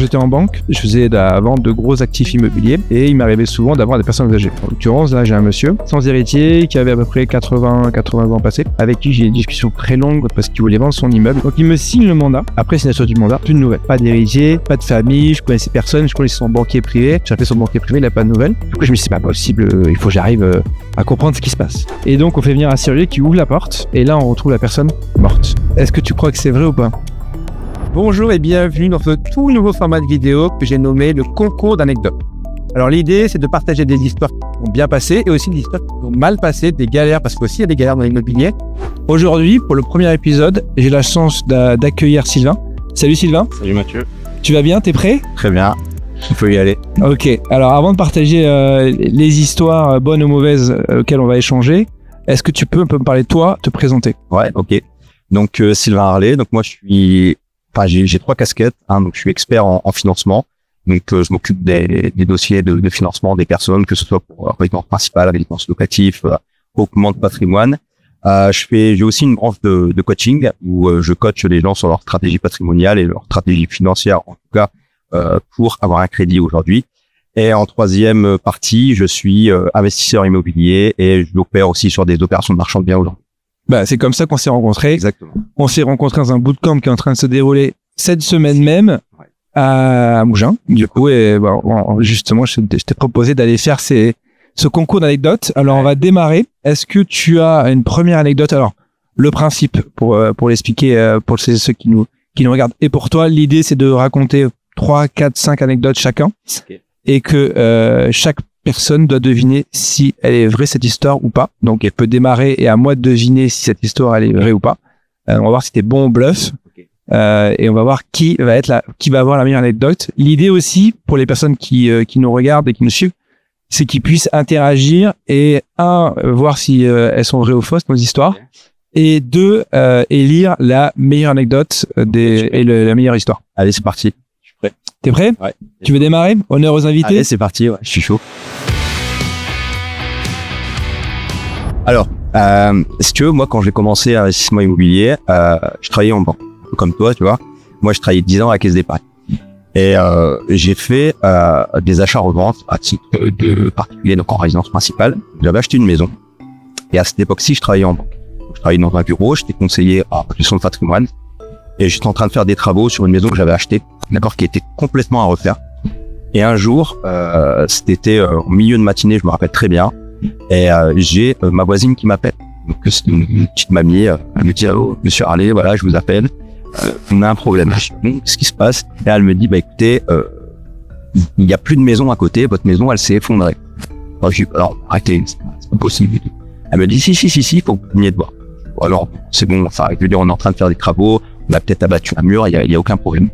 j'étais en banque, je faisais de la vente de gros actifs immobiliers et il m'arrivait souvent d'avoir des personnes âgées. En l'occurrence, là, j'ai un monsieur sans héritier qui avait à peu près 80 ans passés, avec qui j'ai une discussion très longue parce qu'il voulait vendre son immeuble. Donc, il me signe le mandat. Après signature du mandat, plus de nouvelles. Pas d'héritier, pas de famille, je connaissais personne, je connaissais son banquier privé. J'ai appelé son banquier privé, il n'a pas de nouvelles. Du coup, je me suis dit, c'est pas possible, il faut que j'arrive à comprendre ce qui se passe. Et donc, on fait venir un serrurier qui ouvre la porte et là, on retrouve la personne morte. Est-ce que tu crois que c'est vrai ou pas? Bonjour et bienvenue dans ce tout nouveau format de vidéo que j'ai nommé le concours d'anecdotes. Alors l'idée, c'est de partager des histoires qui ont bien passé et aussi des histoires qui ont mal passé, des galères, parce qu'aussi il y a des galères dans l'immobilier. Aujourd'hui, pour le premier épisode, j'ai la chance d'accueillir Sylvain. Salut Sylvain. Salut Mathieu. Tu vas bien? T'es prêt? Très bien, il faut y aller. Ok, alors avant de partager les histoires bonnes ou mauvaises auxquelles on va échanger, est-ce que tu peux un peu me parler de toi, te présenter? Ouais, ok. Donc Sylvain Harlet, donc moi j'ai 3 casquettes, donc je suis expert en financement. Donc, je m'occupe des dossiers de financement des personnes, que ce soit pour résidence principale, résidence locative, augment de patrimoine. J'ai aussi une branche de coaching où je coach les gens sur leur stratégie patrimoniale et leur stratégie financière, en tout cas, pour avoir un crédit aujourd'hui. Et en troisième partie, je suis investisseur immobilier et je opère aussi sur des opérations de marchand de biens aujourd'hui. Bah, c'est comme ça qu'on s'est rencontrés. Exactement. On s'est rencontrés dans un bootcamp qui est en train de se dérouler cette semaine même. Ouais. À Mougins, du coup, et bon, justement, je t'ai proposé d'aller faire ce concours d'anecdotes. Alors, on va démarrer. Est-ce que tu as une première anecdote? Alors, le principe, pour l'expliquer, pour ceux qui nous regardent, et pour toi, l'idée, c'est de raconter 3, 4, 5 anecdotes chacun, okay. Et que chaque personne doit deviner si elle est vraie, cette histoire, ou pas. Donc, elle peut démarrer, et à moi de deviner si cette histoire, elle est vraie ou pas. On va voir si t'es bon au bluff. Okay. Et on va voir qui va avoir la meilleure anecdote. L'idée aussi pour les personnes qui nous regardent et qui nous suivent, c'est qu'ils puissent interagir et voir si elles sont vraies ou fausses nos histoires, et 2 élire la meilleure anecdote et la meilleure histoire. Allez, c'est parti. Je suis prêt. T'es prêt? Ouais. Tu veux démarrer? Honneur aux invités. Allez, c'est parti. Ouais, je suis chaud. Alors, si tu veux, moi quand j'ai commencé l'investissement immobilier, je travaillais en banque. Comme toi, tu vois. Moi, je travaillais 10 ans à la Caisse d'épargne. Et j'ai fait des achats-reventes à titre de particulier, donc en résidence principale. J'avais acheté une maison. Et à cette époque-ci, je travaillais en banque. Donc, je travaillais dans un bureau, j'étais conseiller en gestion de patrimoine. Et j'étais en train de faire des travaux sur une maison que j'avais achetée, d'accord, qui était complètement à refaire. Et un jour, c'était au milieu de matinée, je me rappelle très bien. Et j'ai ma voisine qui m'appelle. Donc, c'est une petite mamie. Elle me dit, oh, monsieur Harlet, voilà, je vous appelle. On a un problème. Qu'est-ce qui se passe? Et elle me dit, bah écoutez, il n'y a plus de maison à côté, votre maison, elle s'est effondrée. Alors, je dis, alors arrêtez, c'est pas possible. Elle me dit, si, il faut que vous veniez de voir. Alors, c'est bon, enfin, je veux dire, on est en train de faire des travaux, on a peut-être abattu un mur, il y a aucun problème.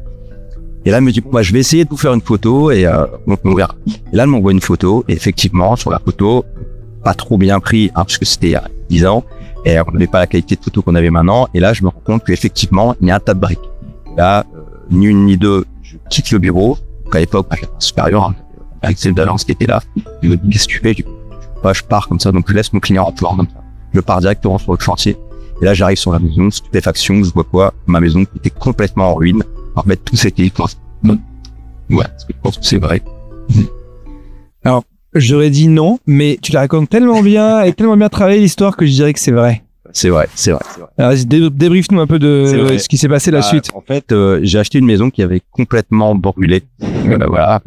Et là, elle me dit, bon, bah, je vais essayer de vous faire une photo et on verra. Et là, elle m'envoie une photo, et effectivement, sur la photo, pas trop bien pris, parce que c'était il y a 10 ans. Et on n'avait pas la qualité de photo qu'on avait maintenant. Et là, je me rends compte qu'effectivement, il y a un tas de briques. Là, ni une ni deux, je quitte le bureau. Donc à l'époque, j'avais un supérieur, Axel Dallance qui était là. Il me dit, qu'est-ce que tu fais? Je pars comme ça. Donc je laisse mon client en pouvoir comme ça. Je pars directement sur le chantier. Et là, j'arrive sur la maison, stupéfaction, je vois quoi? Ma maison qui était complètement en ruine. En fait, tout s'était éclaté. Ouais, parce que je pense que c'est vrai. Alors, j'aurais dit non, mais tu la racontes tellement bien et tellement bien travaillé l'histoire que je dirais que c'est vrai. C'est vrai. Alors, débrief-nous un peu de ce qui s'est passé la suite. En fait, j'ai acheté une maison qui avait complètement brûlé. Voilà,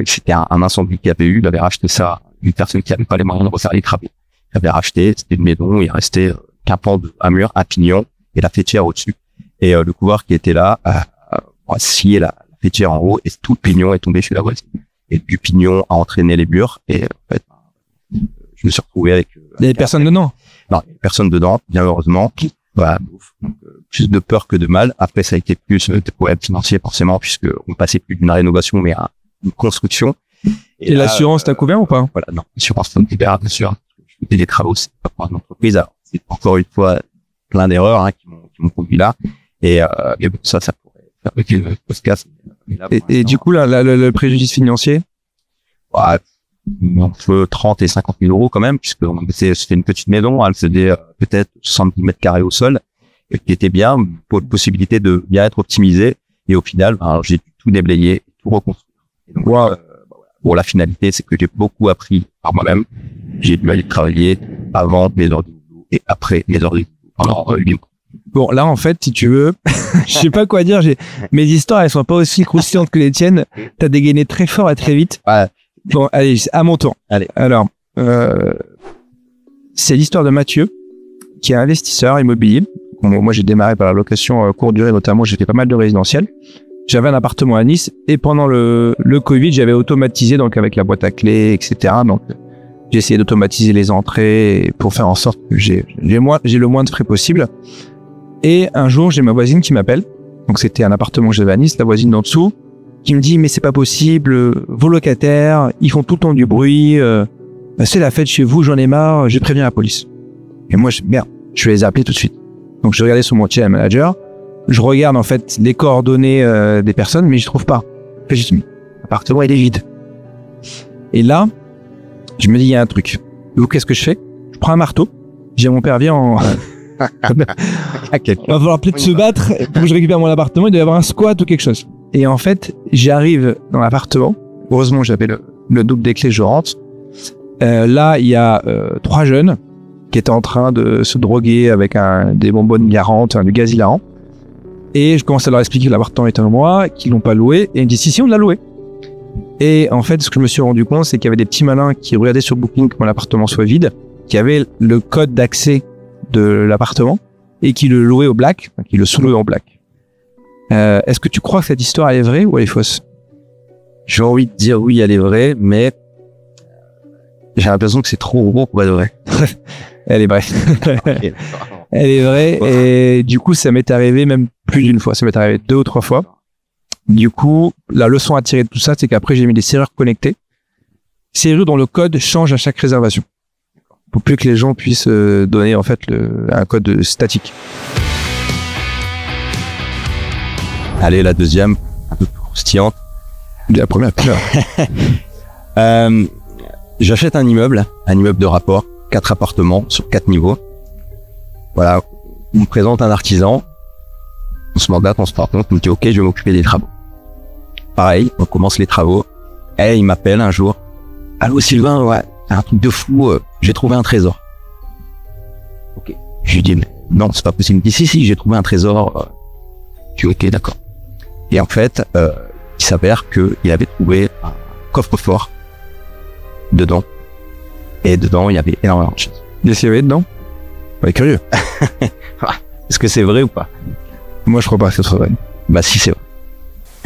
c'était un incendie qu'il y avait eu. Il avait racheté ça une personne qui n'avait pas les moyens de refaire les travaux. Il avait racheté, c'était une maison où il restait qu'un pan un mur, un pignon et la faîtière au-dessus. Et le couvreur qui était là a scié la faîtière en haut et tout le pignon est tombé sur la voisine. Et du pignon a entraîné les murs et en fait, je me suis retrouvé avec... Il y avait personne dedans? Non, il y avait personne dedans, bien heureusement. Voilà, donc, plus de peur que de mal. Après, ça a été plus des problèmes financiers forcément, puisque on passait plus d'une rénovation, mais à une construction. Et l'assurance t'a couvert ou pas? Voilà, non, l'assurance t'a couvert, bien sûr. Je faisais des travaux, c'est pas pour une entreprise. Alors, c'est encore une fois plein d'erreurs qui m'ont conduit là. Et bon, ça pourrait faire le podcast. Et du coup, le préjudice financier? Ouais, entre 30 et 50 000 euros quand même, puisque c'était une petite maison, elle faisait peut-être 70 mètres carrés au sol, qui était bien, pour possibilité de bien être optimisée. Et au final, j'ai dû tout déblayer, tout reconstruire. Et donc, bon, la finalité, c'est que j'ai beaucoup appris par moi-même. J'ai dû aller travailler avant mes heures de boulot et après mes heures de boulot. Bon, là, en fait, si tu veux, je sais pas quoi dire. Mes histoires, elles sont pas aussi croustillantes que les tiennes. T'as dégainé très fort et très vite. Ouais. Bon, allez, à mon tour. Allez. Alors, c'est l'histoire de Mathieu, qui est investisseur immobilier. Bon, moi, j'ai démarré par la location courte durée, notamment. J'ai fait pas mal de résidentiel. J'avais un appartement à Nice et pendant le Covid, j'avais automatisé, donc avec la boîte à clés, etc. Donc, j'ai essayé d'automatiser les entrées pour faire en sorte que j'ai le moins de frais possible. Et un jour, j'ai ma voisine qui m'appelle. Donc, c'était un appartement que j'avais à Nice, la voisine d'en dessous, qui me dit, mais c'est pas possible, vos locataires, ils font tout le temps du bruit, c'est la fête chez vous, j'en ai marre, je préviens la police. Et moi, merde, je vais les appeler tout de suite. Donc, je regardais sur mon channel manager, je regarde en fait les coordonnées des personnes, mais je trouve pas. J'ai dit, l'appartement, il est vide. Et là, je me dis, il y a un truc. Donc, qu'est-ce que je fais? Je prends un marteau, j'ai mon père, viens en... Il va falloir peut-être se battre pour que je récupère mon appartement. Il doit y avoir un squat ou quelque chose. Et en fait, j'arrive dans l'appartement. Heureusement, j'avais le double des clés, je rentre. Là, il y a 3 jeunes qui étaient en train de se droguer avec des bonbonnes hilarantes, du gaz hilarant. Et je commence à leur expliquer que l'appartement est à moi, qu'ils l'ont pas loué. Et ils me disent, si, on l'a loué. Et en fait, ce que je me suis rendu compte, c'est qu'il y avait des petits malins qui regardaient sur Booking que mon appartement soit vide, qui avaient le code d'accès de l'appartement et qui le louait au black, qui le sous-louait au black. Est-ce que tu crois que cette histoire elle est vraie ou elle est fausse? J'ai envie de dire oui, elle est vraie, mais j'ai l'impression que c'est trop gros pour être vrai. Elle est vraie. Elle est vraie et du coup ça m'est arrivé même plus d'une fois, ça m'est arrivé 2 ou 3 fois. Du coup, la leçon à tirer de tout ça, c'est qu'après j'ai mis des serrures connectées, serrures dont le code change à chaque réservation, pour plus que les gens puissent donner en fait un code statique. Allez, la deuxième, un peu plus croustillante. La première, peur. J'achète un immeuble de rapport, 4 appartements sur 4 niveaux. Voilà, on me présente un artisan, on se mandate, on se rend compte, on me dit ok, je vais m'occuper des travaux. Pareil, on commence les travaux, et il m'appelle un jour. Allô Sylvain, ouais, un truc de fou, j'ai trouvé un trésor. Ok, je lui dis mais non, c'est pas possible. Il me dit si, j'ai trouvé un trésor. Je dis ok, d'accord. Et en fait, il s'avère qu'il avait trouvé un coffre-fort dedans. Et dedans, il y avait énormément de choses. Des CV dedans? Ouais, curieux. Est-ce que c'est vrai ou pas? Moi, je crois pas que ce soit vrai. Bah si, c'est vrai.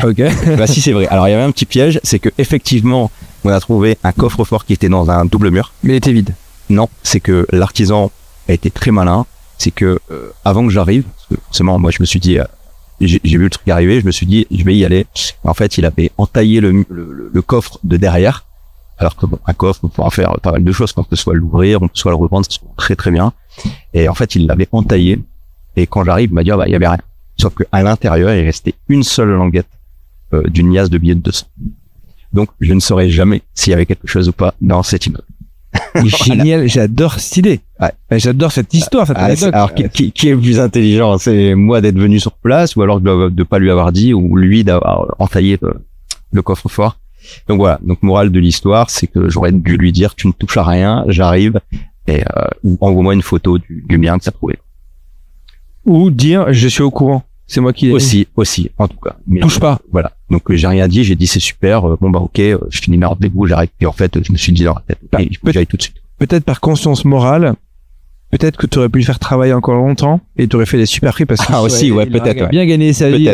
Ok. Bah si, c'est vrai. Alors, il y avait un petit piège, c'est que effectivement, on a trouvé un coffre-fort qui était dans un double mur. Mais il était vide. Non, c'est que l'artisan a été très malin. C'est que avant que j'arrive, parce que forcément, moi, je me suis dit, j'ai vu le truc arriver, je me suis dit, je vais y aller. En fait, il avait entaillé le coffre de derrière. Alors que bon, un coffre, on peut en faire pas mal de choses. On peut soit l'ouvrir, on peut soit le revendre, ça se trouve très très bien. Et en fait, il l'avait entaillé. Et quand j'arrive, il m'a dit, il y avait rien. Sauf qu'à l'intérieur, il restait une seule languette d'une liasse de billets de 200. Donc, je ne saurais jamais s'il y avait quelque chose ou pas dans cet immeuble. Génial, j'adore cette idée. Ouais. J'adore cette histoire, cette anecdote. Alors, qui est le plus intelligent? C'est moi d'être venu sur place ou alors de pas lui avoir dit ou lui d'avoir entaillé le coffre-fort. Donc voilà. Donc, morale de l'histoire, c'est que j'aurais dû lui dire, tu ne touches à rien, j'arrive et envoie-moi une photo du bien que ça trouvait. Ou dire, je suis au courant. C'est moi qui l'ai aussi, en tout cas. Mais touche pas. Voilà. Donc, j'ai rien dit, j'ai dit, c'est super, bon bah ok, je finis mes rendez-vous, j'arrête. Et en fait, je me suis dit dans la tête, okay, j'aille tout de suite. Peut-être par conscience morale, peut-être que tu aurais pu le faire travailler encore longtemps et tu aurais fait des super prix parce que aussi, ouais, peut-être. Ouais. Bien gagné sa vie.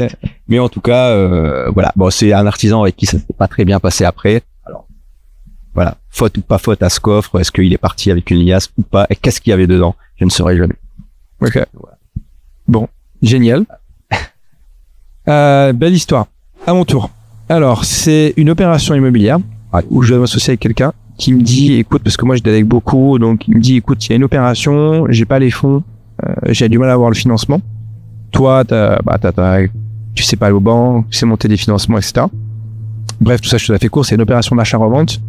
Mais en tout cas, voilà. Bon, c'est un artisan avec qui ça s'est pas très bien passé après. Alors, voilà. Faute ou pas faute à ce coffre, est-ce qu'il est parti avec une liasse ou pas? Et qu'est-ce qu'il y avait dedans? Je ne saurais jamais. Ok. Voilà. Bon. Génial. Belle histoire. À mon tour. Alors, c'est une opération immobilière où je dois m'associer avec quelqu'un qui me dit, écoute, parce que moi je délègue beaucoup, donc il me dit, écoute, il y a une opération, j'ai pas les fonds, j'ai du mal à avoir le financement. Toi, tu sais pas aller au banc, tu sais monter des financements, etc. Bref, tout ça, je te la fais court, c'est une opération d'achat-revente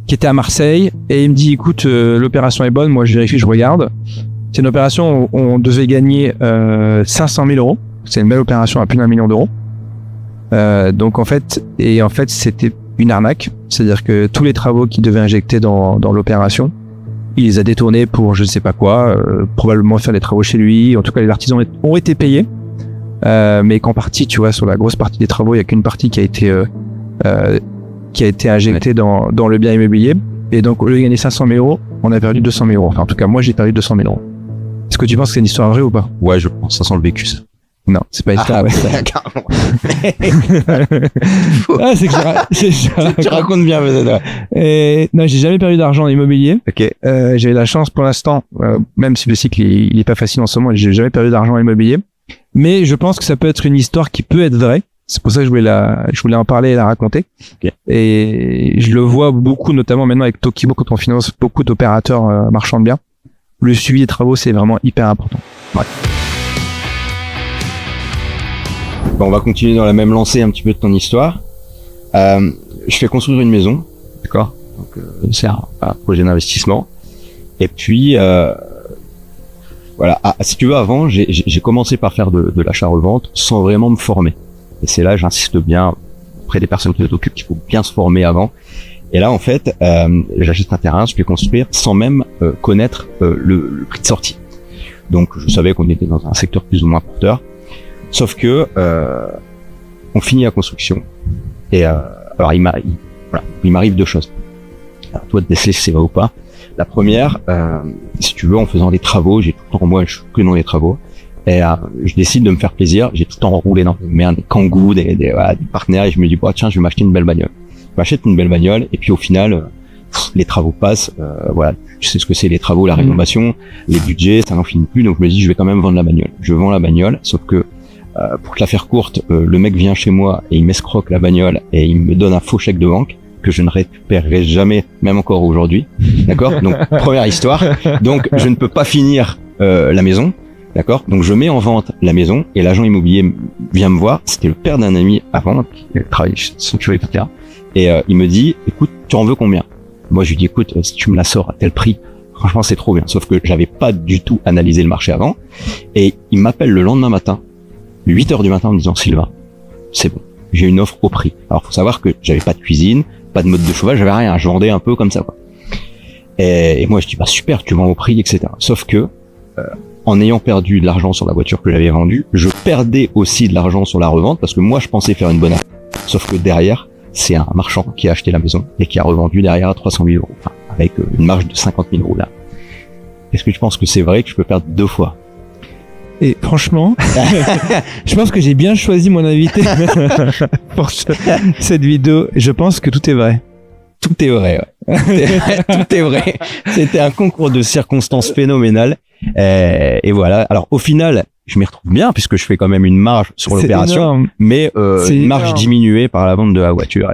qui était à Marseille, et il me dit, écoute, l'opération est bonne, moi je vérifie, je regarde. C'est une opération où on devait gagner 500 000 euros. C'est une belle opération à plus d'1 million d'euros. Donc en fait c'était une arnaque, c'est-à-dire que tous les travaux qu'il devait injecter dans l'opération, il les a détournés pour je ne sais pas quoi, probablement faire des travaux chez lui. En tout cas, les artisans ont été payés, mais qu'en partie, tu vois, sur la grosse partie des travaux, il y a qu'une partie qui a été injectée dans le bien immobilier. Et donc, au lieu de gagner 500 000 euros, on a perdu 200 000 euros. Enfin, en tout cas, moi, j'ai perdu 200 000 euros. Est-ce que tu penses que c'est une histoire vraie ou pas? Ouais, je pense, ça sent le vécu, ça. Non, c'est pas une histoire vraie. Carrément. C'est que Tu racontes bien, peut-être. Et non, j'ai jamais perdu d'argent en immobilier. Ok. J'ai eu la chance pour l'instant, même si le cycle il est pas facile en ce moment, j'ai jamais perdu d'argent en immobilier. Mais je pense que ça peut être une histoire qui peut être vraie. C'est pour ça que je voulais en parler et la raconter. Okay. Et je le vois beaucoup, notamment maintenant avec Tokibo, quand on finance beaucoup d'opérateurs marchands de biens. Le suivi des travaux, c'est vraiment hyper important. Ouais. Bon, on va continuer dans la même lancée un petit peu de ton histoire. Je fais construire une maison, d'accord? Donc c'est un projet d'investissement. Et puis voilà. Si tu veux, avant, j'ai commencé par faire de l'achat-revente sans vraiment me former. Et c'est là, j'insiste bien auprès des personnes qui s'occupent qu'il faut bien se former avant. Et là, en fait, j'achète un terrain, je peux construire sans même connaître le prix de sortie. Donc, je savais qu'on était dans un secteur plus ou moins porteur. Sauf que on finit la construction. Et alors, il m'arrive deux choses. Alors, toi, de déceler si c'est vrai ou pas. La première, si tu veux, en faisant les travaux, j'ai tout le temps, moi, je suis que dans les travaux. Et je décide de me faire plaisir. J'ai tout le temps roulé dans des Kangoo, des partenaires, et je me dis, tiens, je vais m'acheter une belle bagnole. Je m'achète une belle bagnole, et puis au final, les travaux passent. Voilà, tu sais ce que c'est les travaux, la rénovation, les budgets, ça n'en finit plus. Donc je me dis, je vais quand même vendre la bagnole. Je vends la bagnole, sauf que pour te la faire courte, le mec vient chez moi et il m'escroque la bagnole et il me donne un faux chèque de banque que je ne récupérerai jamais, même encore aujourd'hui. D'accord? Donc première histoire. Donc je ne peux pas finir la maison. D'accord? Donc je mets en vente la maison et l'agent immobilier vient me voir. C'était le père d'un ami avant qui travaillait chez Sanctuary, etc. Et il me dit, écoute, tu en veux combien? Moi je lui dis, écoute, si tu me la sors à tel prix, franchement c'est trop bien. Sauf que j'avais pas du tout analysé le marché avant. Et il m'appelle le lendemain matin, 8h du matin, en me disant, Sylvain, c'est bon, j'ai une offre au prix. Alors faut savoir que j'avais pas de cuisine, pas de mode de chauffage, j'avais rien, je vendais un peu comme ça, quoi. Et moi je dis, bah super, tu vends au prix, etc. Sauf que en ayant perdu de l'argent sur la voiture que j'avais vendue, je perdais aussi de l'argent sur la revente parce que moi je pensais faire une bonne affaire. Sauf que derrière, c'est un marchand qui a acheté la maison et qui a revendu derrière à 300 000 euros, enfin, avec une marge de 50 000 euros là. Est-ce que tu penses que c'est vrai que je peux perdre deux fois? Et franchement, je pense que j'ai bien choisi mon invité pour cette vidéo. Je pense que tout est vrai. Tout est vrai, ouais. Tout est vrai. C'était un concours de circonstances phénoménal. Et voilà. Alors au final, je m'y retrouve bien puisque je fais quand même une marge sur l'opération, mais une marge diminuée par la vente de la voiture.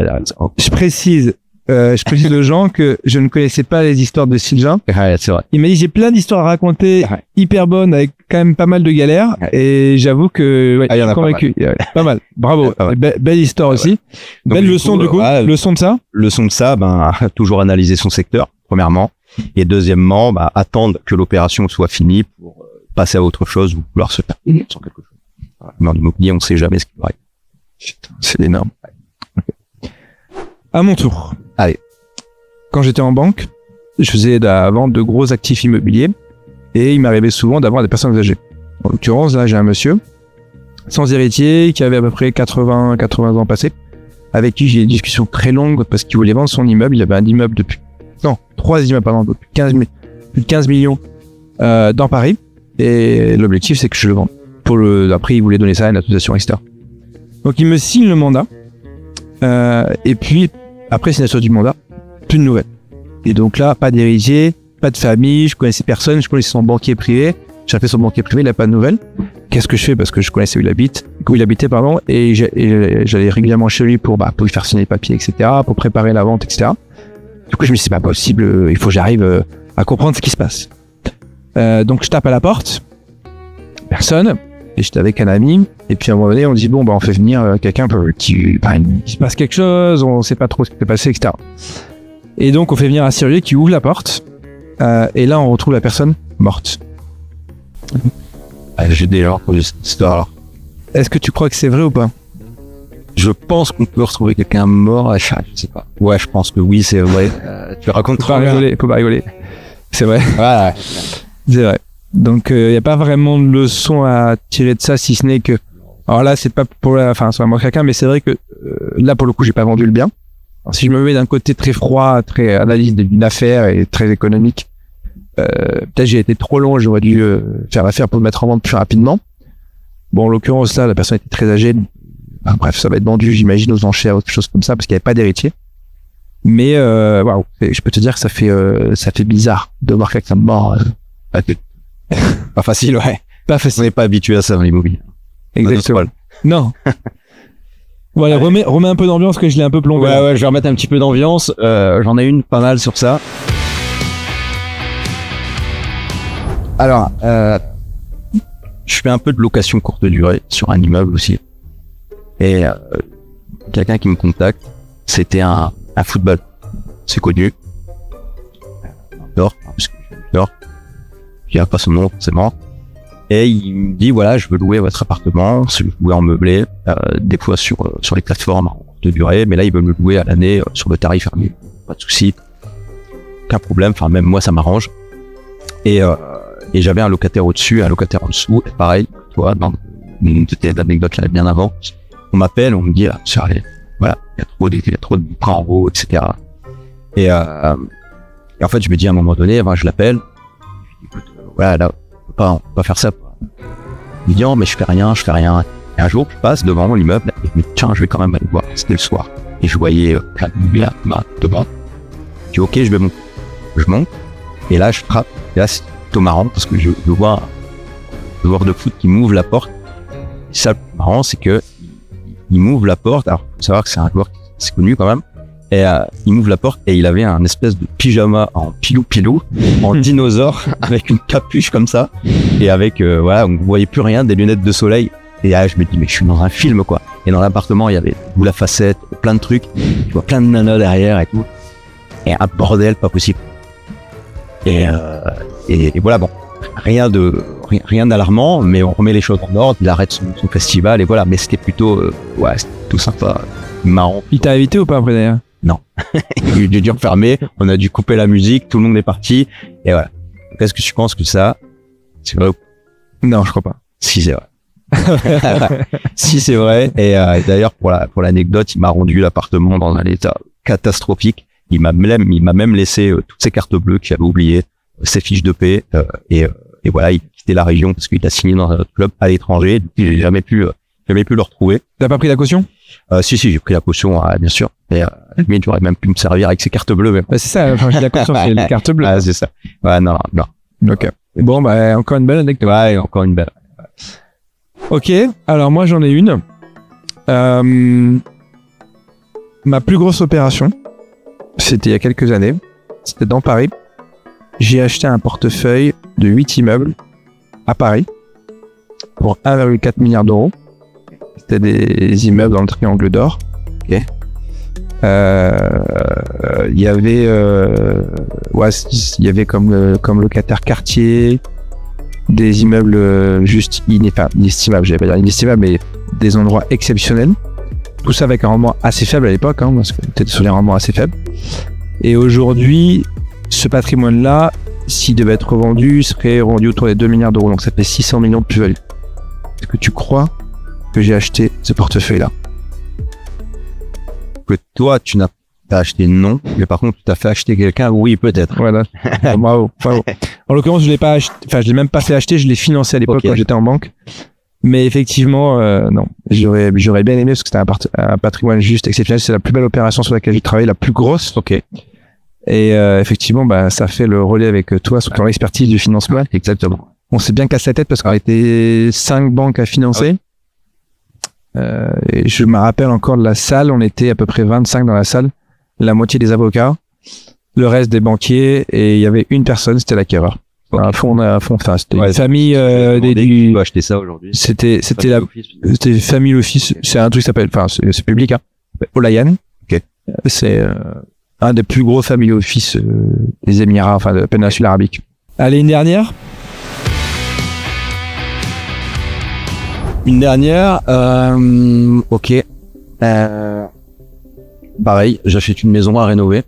Je précise aux gens que je ne connaissais pas les histoires de Sylvain. Ouais, c'est vrai. Il m'a dit, j'ai plein d'histoires à raconter, hyper bonnes, avec quand même pas mal de galères. Ouais. Et j'avoue que, ouais, je suis convaincu. Pas mal. Bravo. Belle histoire aussi. Donc, belle leçon, du coup. Leçon de ça? Leçon de ça, toujours analyser son secteur, premièrement. Et deuxièmement, attendre que l'opération soit finie pour passer à autre chose ou vouloir se terminer sur quelque chose. Voilà. Mais en immobilier, on ne sait jamais ce qui va arriver. C'est énorme. Okay. À mon tour. Allez. Quand j'étais en banque, je faisais de la vente de gros actifs immobiliers et il m'arrivait souvent d'avoir des personnes âgées. En l'occurrence, là, j'ai un monsieur sans héritier qui avait à peu près 80 ans passés, avec qui j'ai eu des discussions très longues parce qu'il voulait vendre son immeuble. Il avait un immeuble trois immeubles, depuis plus de 15 millions dans Paris. Et l'objectif, c'est que je le vende. Après, il voulait donner ça à une association, etc. Donc, il me signe le mandat. Et puis, après signature du mandat, plus de nouvelles. Et donc là, pas d'héritier, pas de famille, je connaissais personne, je connaissais son banquier privé. J'ai fait son banquier privé, il n'a pas de nouvelles. Qu'est-ce que je fais? Parce que je connaissais où il habitait, et j'allais régulièrement chez lui pour lui faire signer les papiers, etc., pour préparer la vente, etc. Du coup, je me suis dit, c'est pas possible, il faut que j'arrive à comprendre ce qui se passe. Donc, je tape à la porte, personne, et j'étais avec un ami, et puis à un moment donné, on dit, on fait venir quelqu'un qui se passe quelque chose, on sait pas trop ce qui s'est passé, etc. Et donc, on fait venir un serrurier qui ouvre la porte, et là, on retrouve la personne morte. J'ai déjà entendu cette histoire. Est-ce que tu crois que c'est vrai ou pas? Je pense qu'on peut retrouver quelqu'un mort à Chartres, je sais pas. Ouais, je pense que oui, c'est vrai. Tu racontes Faut pas rigoler. C'est vrai. Ouais. C'est vrai. Donc, il n'y a pas vraiment de leçon à tirer de ça, si ce n'est que... Alors là, c'est pas pour c'est vraiment quelqu'un, mais c'est vrai que là, pour le coup, j'ai pas vendu le bien. Alors, si je me mets d'un côté très froid, très analyse d'une affaire et très économique, peut-être j'ai été trop long, j'aurais dû faire l'affaire pour le mettre en vente plus rapidement. Bon, en l'occurrence, là, la personne était très âgée. Bref, ça va être vendu, j'imagine, aux enchères, ou quelque chose comme ça, parce qu'il n'y avait pas d'héritier. Mais waouh, je peux te dire que ça fait bizarre de voir quelqu'un mort. Pas facile, ouais. Pas facile. On n'est pas habitué à ça dans l'immobilier. Exactement. Non. Bon, allez, remets un peu d'ambiance, que je l'ai un peu plombé. Ouais, je vais remettre un petit peu d'ambiance. J'en ai une pas mal sur ça. Alors, je fais un peu de location courte durée sur un immeuble aussi. Et quelqu'un qui me contacte, c'était un football. C'est connu. Il n'y a pas son nom forcément. Et il me dit, voilà, je veux louer votre appartement, c'est louer en meublé, des fois sur les plateformes en courte durée, mais là, il veut me le louer à l'année sur le tarif fermé. Pas de souci. Aucun problème. Enfin, même moi, ça m'arrange. Et j'avais un locataire au-dessus, un locataire en dessous. Et pareil, toi, dans l'anecdote là bien avant, on m'appelle, on me dit, allez, voilà, il y a trop de bras en haut, etc. Et en fait, je me dis à un moment donné, je l'appelle, écoute, voilà, là, on peut pas faire ça. Il me dit, oh, mais je fais rien. Et un jour, je passe devant l'immeuble, et je me dis, tiens, je vais quand même aller voir. C'était le soir. Et je voyais plein de lumière devant. Je dis, ok, je vais monter. Je monte, et là, je frappe. Et là, c'est plutôt marrant, parce que je vois le joueur de foot qui m'ouvre la porte. Et ça, le plus marrant, c'est que il m'ouvre la porte. Alors, faut savoir que c'est un joueur qui est connu quand même. Et il m'ouvre la porte et il avait un espèce de pyjama en pilou, en dinosaure, avec une capuche comme ça. Et avec, voilà, on ne voyait plus rien, des lunettes de soleil. Et là, je me dis, mais je suis dans un film, quoi. Et dans l'appartement, il y avait boule à facettes, plein de trucs. Tu vois, plein de nanas derrière et tout. Et un bordel, pas possible. Et voilà, bon. Rien d'alarmant, mais on remet les choses en ordre. Il arrête son festival et voilà. Mais c'était plutôt, ouais, c'était tout sympa, marrant. Il t'a invité ou pas après d'ailleurs? Non. Il a dû refermer, on a dû couper la musique, tout le monde est parti, et voilà. Est-ce que tu penses que ça, c'est vrai? Non, je crois pas. Si, c'est vrai. Si, c'est vrai. Et d'ailleurs, pour l'anecdote, il m'a rendu l'appartement dans un état catastrophique. Il m'a même laissé toutes ses cartes bleues qu'il avait oubliées, ses fiches de paie, et voilà, il a quitté la région parce qu'il a signé dans un autre club à l'étranger. J'ai jamais pu le retrouver. T'as pas pris la caution? Si, j'ai pris la caution, bien sûr. Et limite, j'aurais même pu me servir avec ces cartes bleues. Mais... c'est ça, j'ai la caution, c'est les cartes bleues. Ah, c'est ça. Ouais, non. Ok. Bon, encore une belle anecdote. Ouais, encore une belle. Ok, alors moi, j'en ai une. Ma plus grosse opération, c'était il y a quelques années. C'était dans Paris. J'ai acheté un portefeuille de 8 immeubles à Paris pour 1,4 milliard d'euros. C'était des immeubles dans le triangle d'or. Ok. Il y avait comme locataire quartier des immeubles juste inestimables, j'allais pas dire inestimables, mais des endroits exceptionnels. Tout ça avec un rendement assez faible à l'époque, parce que peut-être sur les rendements assez faibles. Et aujourd'hui, ce patrimoine-là, s'il devait être revendu, serait revendu autour des 2 milliards d'euros. Donc ça fait 600 millions de plus-value. Est-ce que tu crois que j'ai acheté ce portefeuille-là? Que toi, tu n'as pas acheté, non. Mais par contre, tu t'as fait acheter quelqu'un, oui, peut-être. Voilà. Bravo. En l'occurrence, je l'ai pas acheté, je l'ai même pas fait acheter, je l'ai financé à l'époque quand j'étais en banque. Mais effectivement, non. J'aurais bien aimé parce que c'était un patrimoine juste exceptionnel. C'est la plus belle opération sur laquelle j'ai travaillé, la plus grosse. Ok. Et effectivement, ça fait le relais avec toi sur ton expertise du financement. Exactement. On s'est bien cassé la tête parce qu'on était 5 banques à financer. Et je me rappelle encore de la salle. On était à peu près 25 dans la salle. La moitié des avocats, le reste des banquiers, et il y avait une personne, c'était l'acquéreur. Okay. À fond, c'était une famille tu peux acheter ça aujourd'hui. C'était Family Office. C'est un truc qui s'appelle, c'est public, Olayan. Ok. C'est un des plus gros Family Office des Émirats, de la péninsule arabique. Allez, une dernière. Une dernière, ok. Pareil, j'achète une maison à rénover.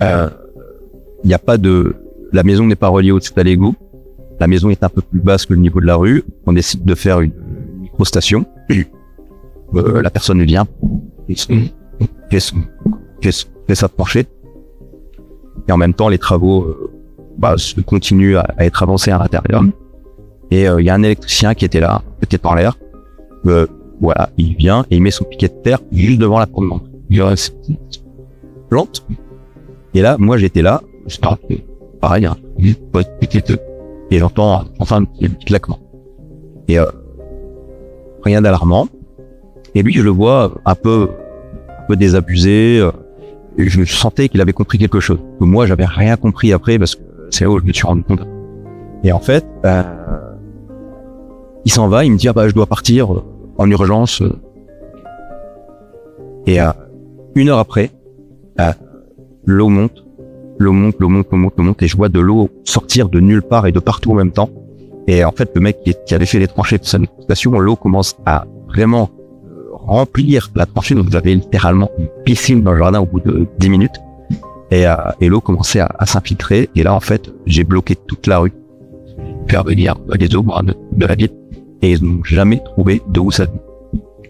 Il y a pas de, la maison n'est pas reliée au-dessus à l'égout. La maison est un peu plus basse que le niveau de la rue. On décide de faire une micro-station. La personne vient, fait sa plancher. Et en même temps, les travaux se continuent à être avancés à l'intérieur. Et il y a un électricien qui était là, peut-être en l'air. Voilà, il vient et il met son piquet de terre juste devant la porte d'entrée. Il reste plante. Et là, moi, j'étais là, pareil, hein, et j'entends enfin un petit claquement. Et rien d'alarmant. Et lui, je le vois un peu désabusé. Et je sentais qu'il avait compris quelque chose. Que moi, j'avais rien compris après parce que c'est là où je me suis rendu compte. Et en fait, il s'en va, il me dit je dois partir en urgence. Et 1 heure après, l'eau monte, et je vois de l'eau sortir de nulle part et de partout en même temps. Et en fait, le mec qui avait fait les tranchées de sa station, l'eau commence à vraiment remplir la tranchée. Donc j'avais littéralement une piscine dans le jardin au bout de 10 minutes. Et l'eau commençait à s'infiltrer. Et là, en fait, j'ai bloqué toute la rue. J'ai fait venir les eaux de la ville. Et ils n'ont jamais trouvé de où ça venait.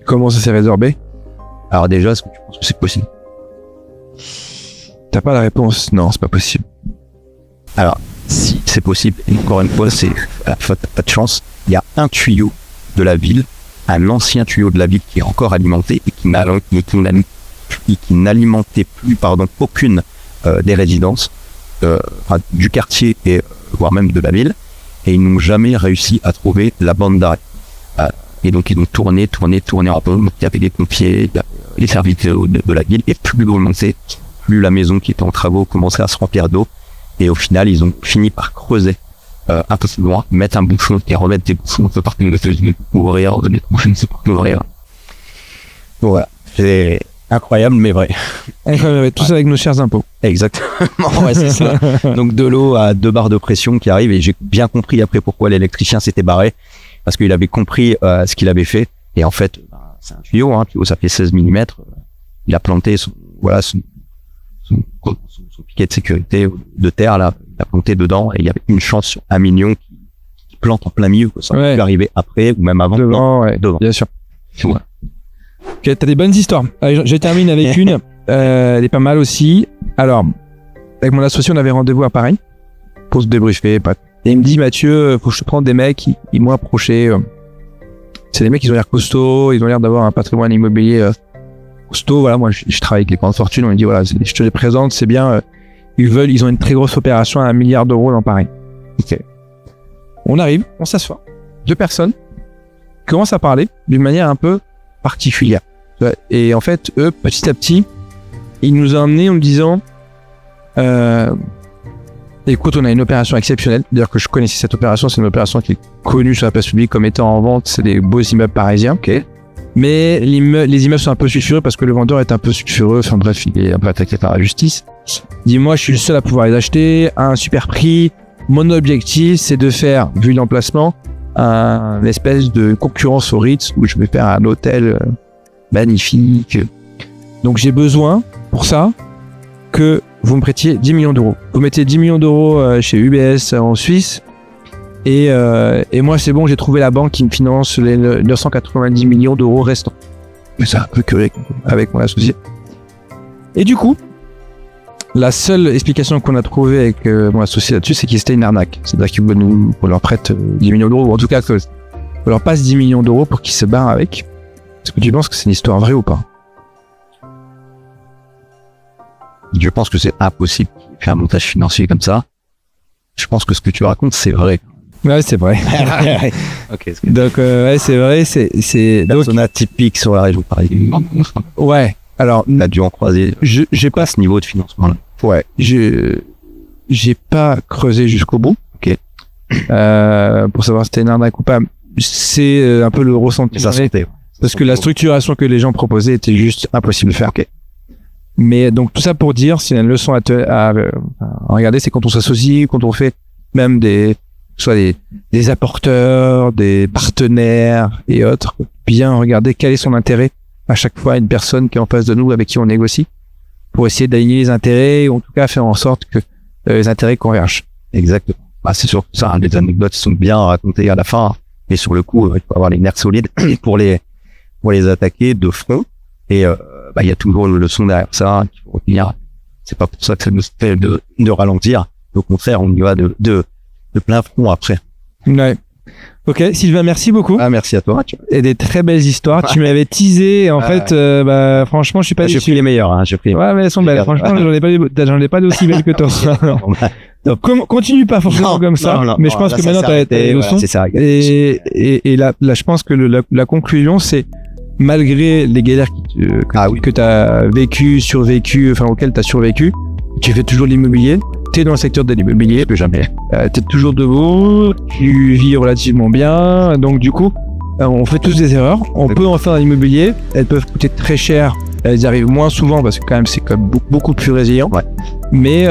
Comment ça s'est résorbé? Alors déjà, est-ce que tu penses que c'est possible? T'as pas la réponse? Non, c'est pas possible. Alors, si c'est possible, et encore une fois, c'est pas de chance. Il y a un tuyau de la ville, un ancien tuyau de la ville qui est encore alimenté et qui n'alimentait plus, aucune des résidences du quartier et voire même de la ville. Et ils n'ont jamais réussi à trouver la bande d'arrêt. Et donc ils ont tourné en rond. Il y avait des pompiers, les services de la ville, et plus l'eau montait, plus la maison qui était en travaux commençait à se remplir d'eau. Et au final, ils ont fini par creuser un peu plus loin, mettre un bouchon et remettre des bouchons un peu partout pour ouvrir, ouvrir. Bon, voilà, c'est incroyable mais vrai. Incroyable, tout ça avec nos chers impôts. Exactement, ouais, c'est ça. Donc de l'eau à 2 bars de pression qui arrivent, et j'ai bien compris après pourquoi l'électricien s'était barré, parce qu'il avait compris ce qu'il avait fait. Et en fait, c'est un tuyau, ça fait 16 mm. Il a planté son piquet de sécurité de terre là, il a planté dedans, et il y avait une chance sur 1 million qui plante en plein milieu, quoi. Ça aurait pu arriver après ou même avant. Devant, devant. Bien sûr. Ouais. Ok, t'as des bonnes histoires. Allez, je termine avec une. Elle est pas mal aussi. Alors, avec mon associé, on avait rendez-vous à Paris pour se débriefer. Et il me dit, Mathieu, faut que je te prenne des mecs, ils m'ont approché. C'est des mecs, ils ont l'air costauds, ils ont l'air d'avoir un patrimoine immobilier costaud. Voilà, moi, je travaille avec les grandes fortunes. On me dit, voilà, je te les présente, c'est bien. Ils ont une très grosse opération à 1 milliard d'euros dans Paris. Ok. On arrive, on s'assoit. 2 personnes commencent à parler d'une manière un peu particulière. Et en fait, eux, petit à petit, ils nous ont emmenés en me disant écoute, on a une opération exceptionnelle. D'ailleurs que je connaissais cette opération, c'est une opération qui est connue sur la place publique comme étant en vente, c'est des beaux immeubles parisiens. Ok. Mais les immeubles sont un peu sulfureux parce que le vendeur est un peu sulfureux. Enfin bref, il est un peu attaqué par la justice. Dis-moi, je suis le seul à pouvoir les acheter à un super prix. Mon objectif, c'est de faire, vu l'emplacement, une espèce de concurrence au Ritz où je vais faire un hôtel magnifique. Donc j'ai besoin, pour ça, que vous me prêtiez 10 millions d'euros. Vous mettez 10 millions d'euros chez UBS en Suisse. Et moi, c'est bon, j'ai trouvé la banque qui me finance les 990 millions d'euros restants. Mais c'est un peu curé avec mon associé. Et du coup, la seule explication qu'on a trouvée avec mon associé là-dessus, c'est que c'était une arnaque. C'est-à-dire qu'on leur prête 10 millions d'euros, ou en tout cas qu'on leur passe 10 millions d'euros pour qu'ils se barrent avec. Est-ce que tu penses que c'est une histoire vraie ou pas? Je pense que c'est impossible de faire un montage financier comme ça. Je pense que ce que tu racontes, c'est vrai. Ouais, c'est vrai. Okay, donc, ouais, c'est vrai. C'est persona typique sur la région parisienne. Ouais. Alors, on a dû en croiser. J'ai pas ce niveau de financement-là. Ouais. J'ai pas creusé jusqu'au bout. Ok. Pour savoir si c'était une arnaque ou pas. C'est un peu le ressenti. Ça sentait. Parce que la structuration que les gens proposaient était juste impossible à faire. Ok. Mais donc tout ça pour dire, s'il y a une leçon à regarder, c'est quand on s'associe, quand on fait même soit des apporteurs, des partenaires et autres, bien regarder quel est son intérêt à chaque fois une personne qui est en face de nous avec qui on négocie pour essayer d'aligner les intérêts ou en tout cas faire en sorte que les intérêts convergent. Exactement. Bah, c'est sûr que ça, les anecdotes sont bien racontées à la fin. Et sur le coup, il faut avoir les nerfs solides pour les attaquer de front. Et il y a toujours une leçon derrière ça qu'il faut retenir. C'est pas pour ça que ça nous fait de ralentir. Au contraire, on y va de plein front après. Ouais. Ok, Sylvain, merci beaucoup. Ah, merci à toi. Et des très belles histoires. Tu m'avais teasé. En fait, franchement, je suis pas déçu. J'ai pris les meilleures, hein. J'ai pris. Ouais, mais elles sont belles. Franchement, j'en ai pas d'aussi belles que toi. Donc, continue pas forcément comme ça. Mais je pense que maintenant, t'as les leçons. C'est ça. Et là, je pense que la conclusion, c'est malgré les galères que t'as vécues, survécues, enfin, auxquelles t'as survécu, tu fais toujours de l'immobilier. T'es dans le secteur de l'immobilier, plus jamais. T'es toujours debout, tu vis relativement bien. Donc du coup, on fait tous des erreurs. On peut en faire dans l'immobilier. Elles peuvent coûter très cher. Elles y arrivent moins souvent parce que quand même c'est comme beaucoup plus résilient. Ouais. Mais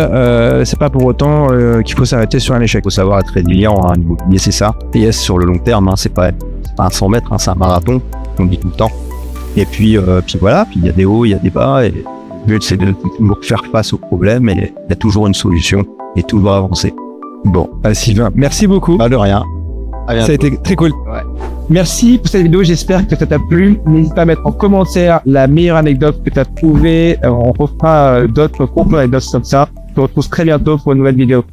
c'est pas pour autant qu'il faut s'arrêter sur un échec. Il faut savoir être résilient. Hein, l'immobilier, c'est ça. Et sur le long terme, hein, c'est pas un 100 mètres, hein, c'est un marathon. On dit tout le temps. Et puis voilà. Puis il y a des hauts, il y a des bas. Et le but, c'est de toujours faire face aux problèmes et il y a toujours une solution et tout va avancer. Bon, Sylvain, merci beaucoup. Pas de rien. Ça a été très cool. Ouais. Merci pour cette vidéo, j'espère que ça t'a plu. N'hésite pas à mettre en commentaire la meilleure anecdote que tu as trouvée. On refera d'autres contenus d'anecdotes comme ça. Je te retrouve très bientôt pour une nouvelle vidéo.